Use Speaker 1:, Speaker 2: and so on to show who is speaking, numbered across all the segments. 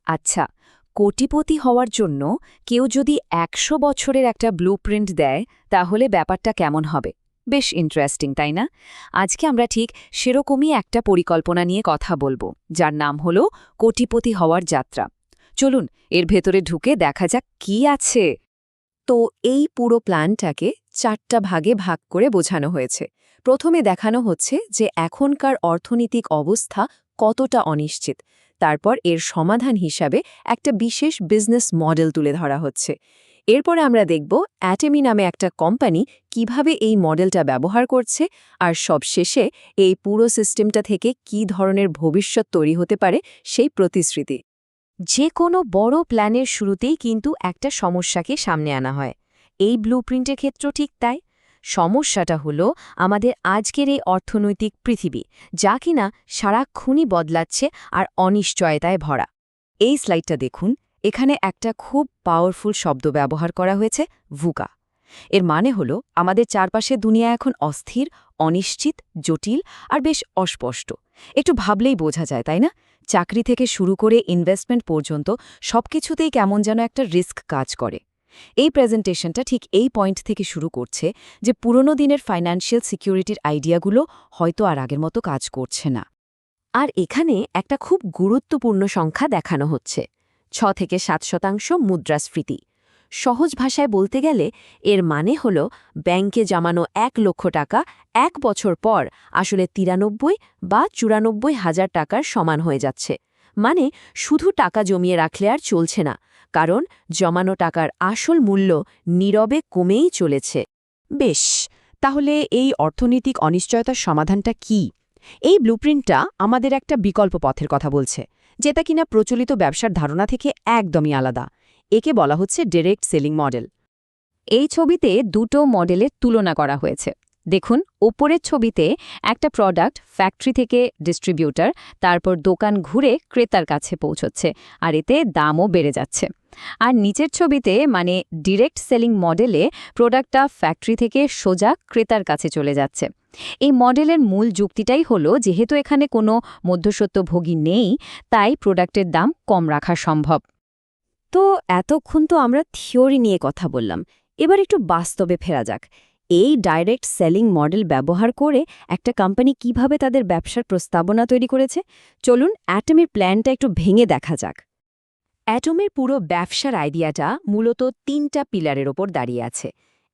Speaker 1: আচ্ছা, কোটিপতি হওয়ার জন্য কেউ যদি ১০০ বছরের একটা ব্লুপ্রিন্ট দেয় তাহলে ব্যাপারটা কেমন হবে? বেশ ইন্টারেস্টিং, তাই না? আজকে আমরা ঠিক সেরকমই একটা পরিকল্পনা নিয়ে কথা বলবো, যার নাম হলো কোটিপতি হওয়ার যাত্রা। চলুন এর ভেতরে ঢুকে দেখা যাক কি আছে। তো এই পুরো প্ল্যানটাকে ৪টা ভাগে ভাগ করে বোঝানো হয়েছে। প্রথমে দেখানো হচ্ছে যে এখনকার অর্থনৈতিক অবস্থা কতটা অনিশ্চিত। তারপর এর সমাধান হিসাবে একটা বিশেষ বিজনেস মডেল তুলে ধরা হচ্ছে। এরপরে আমরা দেখব অ্যাটমি নামে একটা কোম্পানি কিভাবে এই মডেলটা ব্যবহার করছে, আর সবশেষে এই পুরো সিস্টেমটা থেকে কী ধরনের ভবিষ্যৎ তৈরি হতে পারে সেই প্রতিশ্রুতি। যে কোনো বড় প্ল্যানের শুরুতেই কিন্তু একটা সমস্যাকে সামনে আনা হয়। এই ব্লুপ্রিন্টের ক্ষেত্র ঠিক তাই। সমস্যাটা হলো আমাদের আজকের এই অর্থনৈতিক পৃথিবী, যা কিনা সারাক্ষণই বদলাচ্ছে আর অনিশ্চয়তায় ভরা। এই স্লাইডটা দেখুন, এখানে একটা খুব পাওয়ারফুল শব্দ ব্যবহার করা হয়েছে, ভুকা। এর মানে হলো আমাদের চারপাশে দুনিয়া এখন অস্থির, অনিশ্চিত, জটিল আর বেশ অস্পষ্ট। একটু ভাবলেই বোঝা যায়, তাই না? চাকরি থেকে শুরু করে ইনভেস্টমেন্ট পর্যন্ত সবকিছুতেই কেমন যেন একটা রিস্ক কাজ করে। এই প্রেজেন্টেশনটা ঠিক এই পয়েন্ট থেকে শুরু করছে যে পুরনো দিনের ফাইন্যান্সিয়াল সিকিউরিটির আইডিয়াগুলো হয়তো আর আগের মতো কাজ করছে না। আর এখানে একটা খুব গুরুত্বপূর্ণ সংখ্যা দেখানো হচ্ছে, ৬ থেকে ৭% মুদ্রাস্ফীতি। সহজ ভাষায় বলতে গেলে এর মানে হল ব্যাংকে জমানো ১ লক্ষ টাকা ১ বছর পর আসলে ৯৩ বা ৯৪ হাজার টাকার সমান হয়ে যাচ্ছে। মানে শুধু টাকা জমিয়ে রাখলে আর চলছে না, কারণ জমানো টাকার আসল মূল্য নীরবে কমেই চলেছে।
Speaker 2: বেশ, তাহলে এই অর্থনৈতিক অনিশ্চয়তার সমাধানটা কি? এই ব্লুপ্রিন্টটা আমাদের একটা বিকল্প পথের কথা বলছে, যেটা কিনা প্রচলিত ব্যবসার ধারণা থেকে একদমই আলাদা। একে বলা হচ্ছে ডাইরেক্ট সেলিং মডেল।
Speaker 1: এই ছবিতে দুটো মডেলের তুলনা করা হয়েছে। দেখুন, ওপরের ছবিতে একটা প্রোডাক্ট ফ্যাক্টরি থেকে ডিস্ট্রিবিউটর, তারপর দোকান ঘুরে ক্রেতার কাছে পৌঁছচ্ছে, আর এতে দামও বেড়ে যাচ্ছে। আর নিচের ছবিতে মানে ডিরেক্ট সেলিং মডেলে প্রোডাক্টটা ফ্যাক্টরি থেকে সোজা ক্রেতার কাছে চলে যাচ্ছে। এই মডেলের মূল যুক্তিটাই হলো যেহেতু এখানে কোনো মধ্যস্বত্বভোগী নেই, তাই প্রোডাক্টের দাম কম রাখা সম্ভব। তো এতক্ষণ তো আমরা থিওরি নিয়ে কথা বললাম, এবার একটু বাস্তবে ফেরা যাক। এই ডাইরেক্ট সেলিং মডেল ব্যবহার করে একটা কোম্পানি কিভাবে তাদের ব্যবসার প্রস্তাবনা তৈরি করেছে, চলুন অ্যাটমির প্ল্যানটা একটু ভেঙে দেখা যাক। অ্যাটমের পুরো ব্যবসার আইডিয়াটা মূলত ৩টা পিলারের ওপর দাঁড়িয়ে আছে।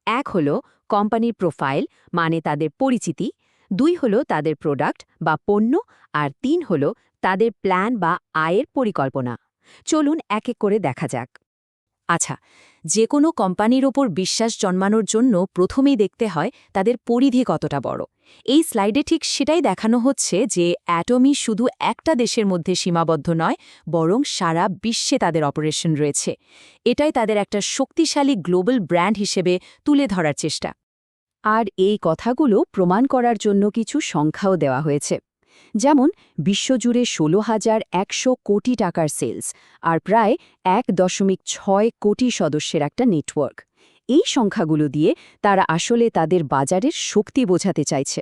Speaker 1: ১ হলো কোম্পানির প্রোফাইল, মানে তাদের পরিচিতি। ২ হলো তাদের প্রোডাক্ট বা পণ্য, আর ৩ হলো তাদের প্ল্যান বা আয়ের পরিকল্পনা। চলুন এক এক করে দেখা যাক। আচ্ছা, যে কোনো কোম্পানির ওপর বিশ্বাস জন্মানোর জন্য প্রথমেই দেখতে হয় তাদের পরিধি কতটা বড়। এই স্লাইডে ঠিক সেটাই দেখানো হচ্ছে যে অ্যাটমি শুধু একটা দেশের মধ্যে সীমাবদ্ধ নয়, বরং সারা বিশ্বে তাদের অপারেশন রয়েছে। এটাই তাদের একটা শক্তিশালী গ্লোবাল ব্র্যান্ড হিসেবে তুলে ধরার চেষ্টা। আর এই কথাগুলো প্রমাণ করার জন্য কিছু সংখ্যাও দেওয়া হয়েছে। যেমন বিশ্বজুড়ে ১৬,১০০ কোটি টাকার সেলস, আর প্রায় ১.৬ কোটি সদস্যের একটা নেটওয়ার্ক। এই সংখ্যাগুলো দিয়ে তারা আসলে তাদের বাজারের শক্তি বোঝাতে চাইছে।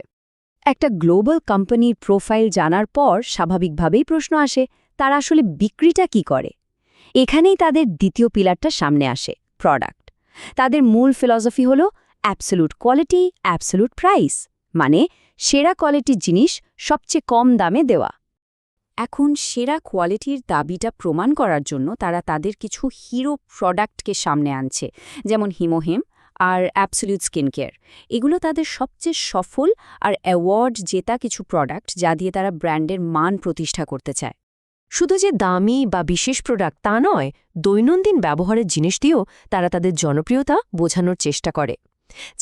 Speaker 1: একটা গ্লোবাল কোম্পানির প্রোফাইল জানার পর স্বাভাবিকভাবেই প্রশ্ন আসে, তারা আসলে বিক্রিটা কি করে? এখানেই তাদের দ্বিতীয় পিলারটা সামনে আসে, প্রোডাক্ট। তাদের মূল ফিলসফি হলো অ্যাবসোলুট কোয়ালিটি, অ্যাবসোলুট প্রাইস, মানে সেরা কোয়ালিটির জিনিস সবচেয়ে কম দামে দেওয়া। এখন সেরা কোয়ালিটির দাবিটা প্রমাণ করার জন্য তারা তাদের কিছু হিরো প্রোডাক্টকে সামনে আনছে, যেমন হিমোহেম আর অ্যাবসোলিউট স্কিন কেয়ার। এগুলো তাদের সবচেয়ে সফল আর অ্যাওয়ার্ড জেতা কিছু প্রোডাক্ট, যা দিয়ে তারা ব্র্যান্ডের মান প্রতিষ্ঠা করতে চায়।
Speaker 2: শুধু যে দামি বা বিশেষ প্রোডাক্ট তা নয়, দৈনন্দিন ব্যবহারের জিনিস দিয়েও তারা তাদের জনপ্রিয়তা বোঝানোর চেষ্টা করে।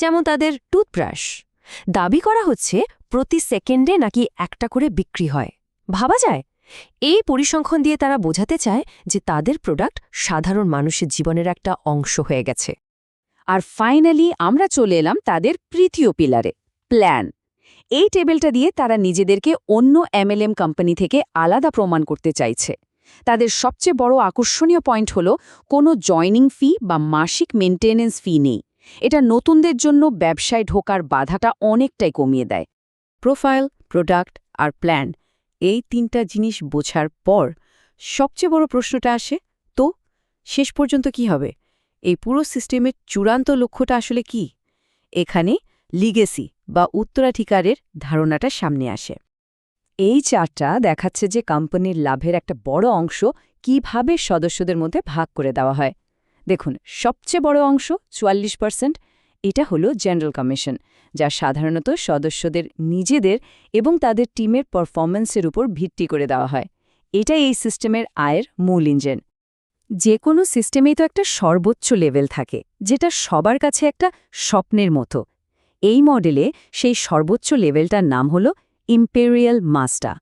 Speaker 2: যেমন তাদের টুথব্রাশ। দাবি করা হচ্ছে প্রতি সেকেন্ডে নাকি একটা করে বিক্রি হয়। ভাবা যায়? এই পরিসংখ্যান দিয়ে তারা বোঝাতে চায় যে তাদের প্রোডাক্ট সাধারণ মানুষের জীবনের একটা অংশ হয়ে গেছে।
Speaker 1: আর ফাইনালি আমরা চলে এলাম তাদের তৃতীয় পিলারে, প্ল্যান। এই টেবিলটা দিয়ে তারা নিজেদেরকে অন্য এমএলএম কোম্পানি থেকে আলাদা প্রমাণ করতে চাইছে। তাদের সবচেয়ে বড় আকর্ষণীয় পয়েন্ট হলো কোনো জয়নিং ফি বা মাসিক মেনটেন্যান্স ফি নেই। এটা নতুনদের জন্য ব্যবসায় ঢোকার বাধাটা অনেকটাই কমিয়ে দেয়। প্রোফাইল, প্রোডাক্ট আর প্ল্যান, এই ৩টা জিনিস বোঝার পর
Speaker 3: সবচেয়ে বড় প্রশ্নটা আসে, তো শেষ পর্যন্ত কি হবে? এই পুরো সিস্টেমের চূড়ান্ত লক্ষ্যটা আসলে কি? এখানে লিগেসি বা উত্তরাধিকারের ধারণাটা সামনে আসে।
Speaker 1: এই চার্টটা দেখাচ্ছে যে কোম্পানির লাভের একটা বড় অংশ কিভাবে সদস্যদের মধ্যে ভাগ করে দেওয়া হয়। দেখুন, সবচেয়ে বড় অংশ ৪৪%, এটা হলো জেনারেল কমিশন, যা সাধারণত সদস্যদের নিজেদের এবং তাদের টিমের পারফরম্যান্সের উপর ভিত্তি করে দেওয়া হয়। এটা এই সিস্টেমের আয়ের মূল ইঞ্জিন। যে কোনো সিস্টেমেই তো একটা সর্বোচ্চ লেভেল থাকে, যেটা সবার কাছে একটা স্বপ্নের মতো। এই মডেলে সেই সর্বোচ্চ লেভেলটার নাম হলো ইম্পেরিয়াল মাস্টার।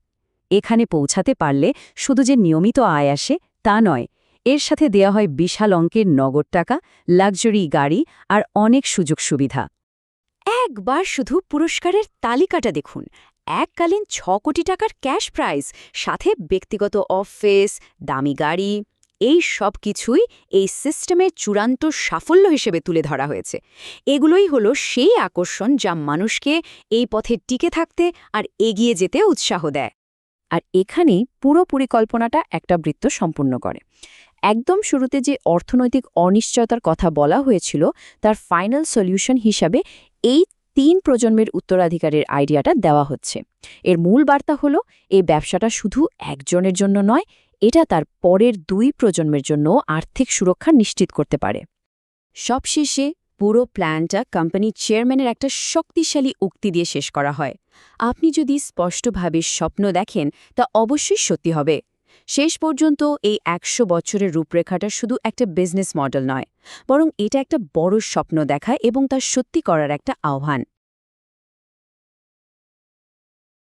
Speaker 1: এখানে পৌঁছাতে পারলে শুধু যে নিয়মিত আয় আসে তা নয়, এর সাথে দেয়া হয় বিশাল অঙ্কের নগদ টাকা, লাক্সারি গাড়ি আর অনেক সুযোগ সুবিধা।
Speaker 2: একবার শুধু পুরস্কারের তালিকাটা দেখুন। এককালীন ৬ কোটি টাকার ক্যাশ প্রাইজ, সাথে ব্যক্তিগত অফিস, দামি গাড়ি, এই সব কিছুই এই সিস্টেমের চূড়ান্ত সাফল্য হিসেবে তুলে ধরা হয়েছে। এগুলোই হলো সেই আকর্ষণ যা মানুষকে এই পথে টিকে থাকতে আর এগিয়ে যেতে উৎসাহ দেয়।
Speaker 1: আর এখানেই পুরো পরিকল্পনাটা একটা বৃত্ত সম্পূর্ণ করে। একদম শুরুতে যে অর্থনৈতিক অনিশ্চয়তার কথা বলা হয়েছিল, তার ফাইনাল সলিউশন হিসাবে এই ৩ প্রজন্মের উত্তরাধিকারের আইডিয়াটা দেওয়া হচ্ছে। এর মূল বার্তা হলো, এই ব্যবসাটা শুধু একজনের জন্য নয়, এটা তার পরের ২ প্রজন্মের জন্য আর্থিক সুরক্ষা নিশ্চিত করতে পারে।
Speaker 2: সবশেষে পুরো প্ল্যানটা কোম্পানির চেয়ারম্যানের একটা শক্তিশালী উক্তি দিয়ে শেষ করা হয়। আপনি যদি স্পষ্টভাবে স্বপ্ন দেখেন, তা অবশ্যই সত্যি হবে। শেষ পর্যন্ত এই ১০০ বছরের রূপরেখাটা শুধু একটা বিজনেস মডেল নয়, বরং এটা একটা বড় স্বপ্ন দেখা এবং তা সত্যি করার একটা আহ্বান।